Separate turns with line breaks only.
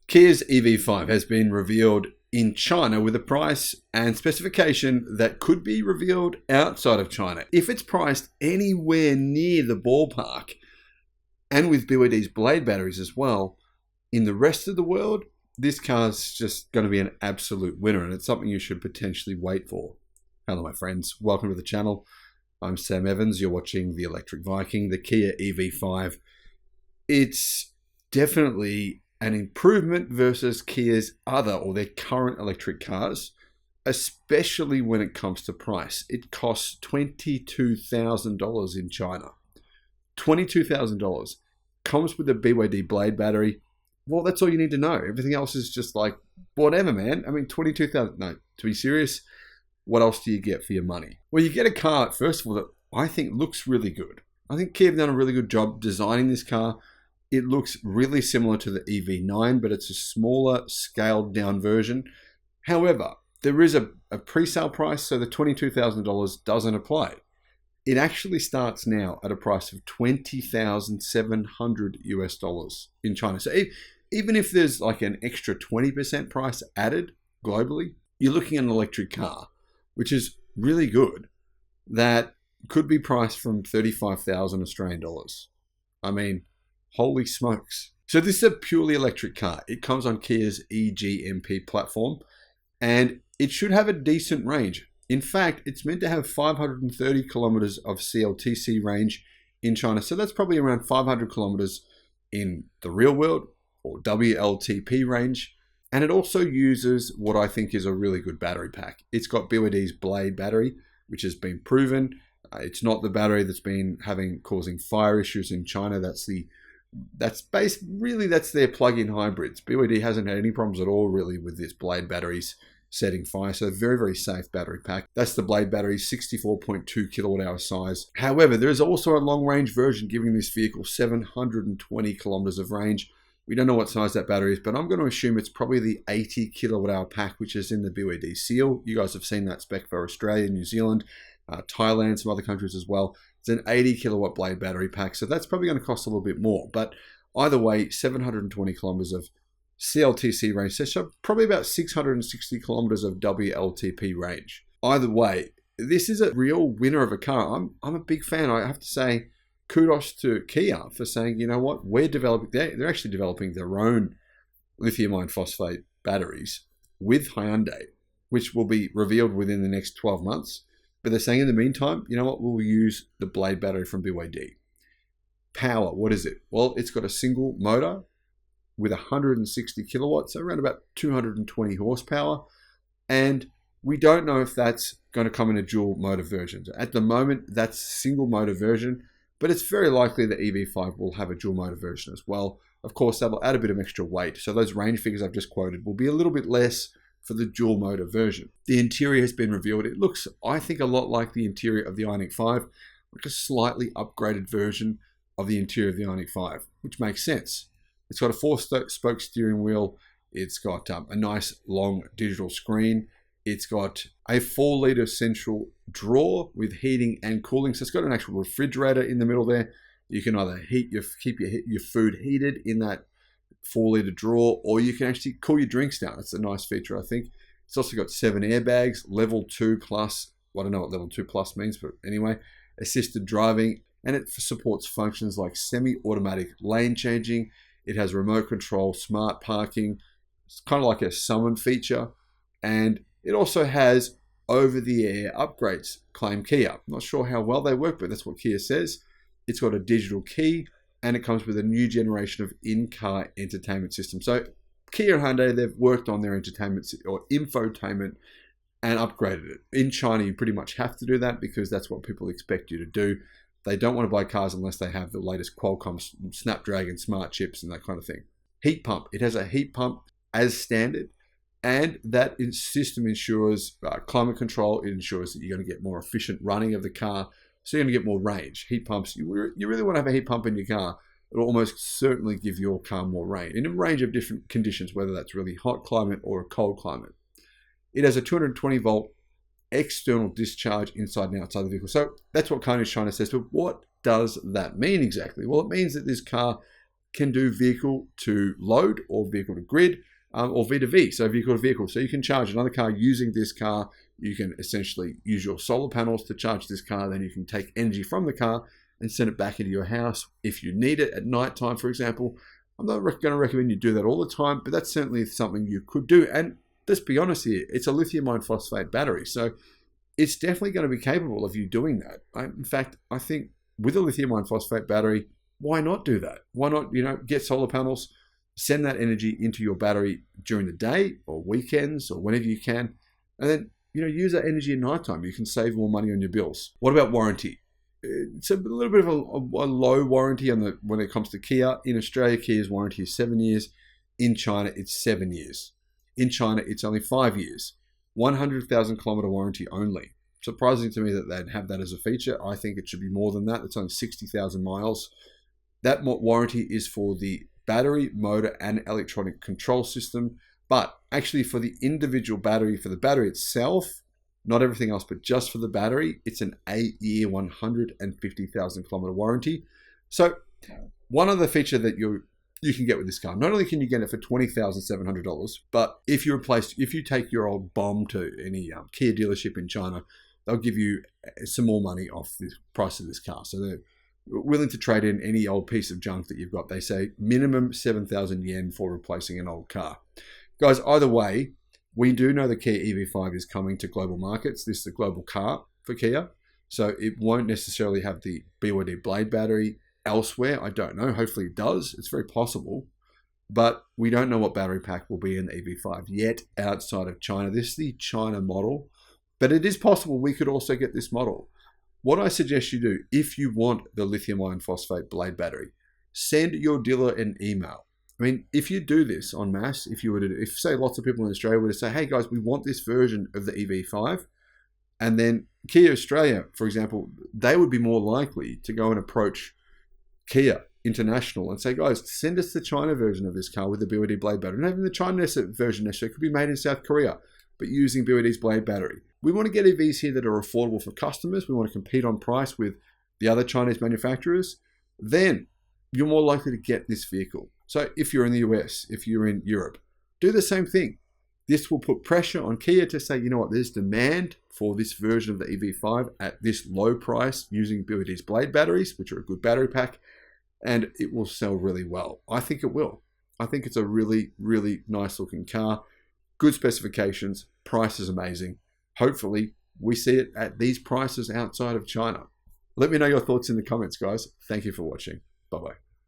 Kia's EV5 has been revealed in China with a price and specification that could be revealed outside of China. If it's priced anywhere near the ballpark, and with BYD's Blade batteries as well, in the rest of the world, this car's just going to be an absolute winner, and it's something you should potentially wait for. Hello, my friends. Welcome to the channel. I'm Sam Evans. You're watching the Electric Viking, the Kia EV5. It's definitely an improvement versus Kia's other or their current electric cars, especially when it comes to price. It costs $22,000 in China. $22,000. Comes with a BYD Blade battery. Well, that's all you need to know. Everything else is just like, whatever, man. I mean, $22,000. No, to be serious, what else do you get for your money? Well, you get a car, first of all, that I think looks really good. I think Kia have done a really good job designing this car. It looks really similar to the EV9, but it's a smaller, scaled down version. However, there is a pre-sale price, so the $22,000 doesn't apply. It actually starts now at a price of $20,700 US in China. So even if there's like an extra 20% price added globally, you're looking at an electric car, which is really good, that could be priced from 35,000 Australian dollars. I mean, holy smokes. So this is a purely electric car. It comes on Kia's eGMP platform, and it should have a decent range. In fact, it's meant to have 530 kilometers of CLTC range in China. So that's probably around 500 kilometers in the real world, or WLTP range. And it also uses what I think is a really good battery pack. It's got BYD's Blade battery, which has been proven. It's not the battery that's been causing fire issues in China. That's their plug-in hybrids. BYD hasn't had any problems at all really with this Blade batteries setting fire. So very, very safe battery pack. That's the Blade battery, 64.2 kilowatt hour size. However, there is also a long range version giving this vehicle 720 kilometers of range. We don't know what size that battery is, but I'm going to assume it's probably the 80 kilowatt hour pack, which is in the BYD Seal. You guys have seen that spec for Australia, New Zealand, Thailand, some other countries as well. It's an 80 kilowatt Blade battery pack, so that's probably going to cost a little bit more. But either way, 720 kilometers of CLTC range, so probably about 660 kilometers of WLTP range. Either way, this is a real winner of a car. I'm a big fan. I have to say, kudos to Kia for saying, you know what, they're actually developing their own lithium iron phosphate batteries with Hyundai, which will be revealed within the next 12 months. But they're saying in the meantime, you know what, we'll use the Blade battery from BYD. Power, what is it? Well, it's got a single motor with 160 kilowatts, so around about 220 horsepower. And we don't know if that's going to come in a dual motor version. At the moment, that's single motor version, but it's very likely the EV5 will have a dual motor version as well. Of course, that'll add a bit of extra weight. So those range figures I've just quoted will be a little bit less for the dual motor version. The interior has been revealed. It looks, I think, a lot like the interior of the Ioniq 5, like a slightly upgraded version of the interior of the Ioniq 5, which makes sense. It's got a 4-spoke steering wheel. It's got a nice long digital screen. It's got a 4-liter central drawer with heating and cooling. So it's got an actual refrigerator in the middle there. You can either keep your food heated in that 4-liter drawer, or you can actually cool your drinks down. That's a nice feature, I think. It's also got 7 airbags, level 2 plus. Well, I don't know what level 2 plus means, but anyway, assisted driving, and it supports functions like semi-automatic lane changing. It has remote control, smart parking. It's kind of like a summon feature, and it also has over-the-air upgrades, claim Kia. I'm not sure how well they work, but that's what Kia says. It's got a digital key, and it comes with a new generation of in-car entertainment system. So Kia and Hyundai, they've worked on their entertainment or infotainment and upgraded it. In China, you pretty much have to do that because that's what people expect you to do. They don't want to buy cars unless they have the latest Qualcomm Snapdragon smart chips and that kind of thing. Heat pump. It has a heat pump as standard, and that system ensures climate control. It ensures that you're going to get more efficient running of the car. So you're going to get more range. Heat pumps, you really want to have a heat pump in your car. It'll almost certainly give your car more range in a range of different conditions, whether that's really hot climate or a cold climate. It has a 220 volt external discharge inside and outside the vehicle. So that's what Carnage China says. But what does that mean exactly? Well, it means that this car can do vehicle to load or vehicle to grid or V2V, so vehicle to vehicle. So you can charge another car using this car. You can essentially use your solar panels to charge this car. Then you can take energy from the car and send it back into your house if you need it at night time, for example. I'm not going to recommend you do that all the time, but that's certainly something you could do. And let's be honest here, it's a lithium iron phosphate battery. So it's definitely going to be capable of you doing that. In fact, I think with a lithium iron phosphate battery, why not do that? Why not, get solar panels, send that energy into your battery during the day or weekends or whenever you can, and then, use that energy at nighttime. You can save more money on your bills. What about warranty? It's a little bit of a low warranty when it comes to Kia. In Australia, Kia's warranty is 7 years. In China, it's 7 years. In China, it's only 5 years. 100,000 kilometer warranty only. Surprising to me that they'd have that as a feature. I think it should be more than that. It's only 60,000 miles. That warranty is for the battery, motor, and electronic control system. But actually for the individual battery, for the battery itself, not everything else, but just for the battery, it's an 8-year, 150,000 kilometer warranty. So one other feature that you can get with this car, not only can you get it for $20,700, but if you take your old bomb to any Kia dealership in China, they'll give you some more money off the price of this car. So they're willing to trade in any old piece of junk that you've got. They say minimum 7,000 yen for replacing an old car. Guys, either way, we do know the Kia EV5 is coming to global markets. This is a global car for Kia, so it won't necessarily have the BYD Blade battery elsewhere. I don't know. Hopefully it does. It's very possible. But we don't know what battery pack will be in the EV5 yet outside of China. This is the China model, but it is possible we could also get this model. What I suggest you do, if you want the lithium iron phosphate Blade battery, send your dealer an email. I mean, if you do this en masse, if say lots of people in Australia were to say, hey guys, we want this version of the EV5, and then Kia Australia, for example, they would be more likely to go and approach Kia International and say, guys, send us the China version of this car with the BYD Blade battery. Not even the China version necessarily, it could be made in South Korea, but using BYD's Blade battery. We want to get EVs here that are affordable for customers. We want to compete on price with the other Chinese manufacturers. Then you're more likely to get this vehicle. So if you're in the US, if you're in Europe, do the same thing. This will put pressure on Kia to say, you know what, there's demand for this version of the EV5 at this low price using BYD's Blade batteries, which are a good battery pack, and it will sell really well. I think it will. I think it's a really, really nice looking car. Good specifications, price is amazing. Hopefully we see it at these prices outside of China. Let me know your thoughts in the comments, guys. Thank you for watching. Bye-bye.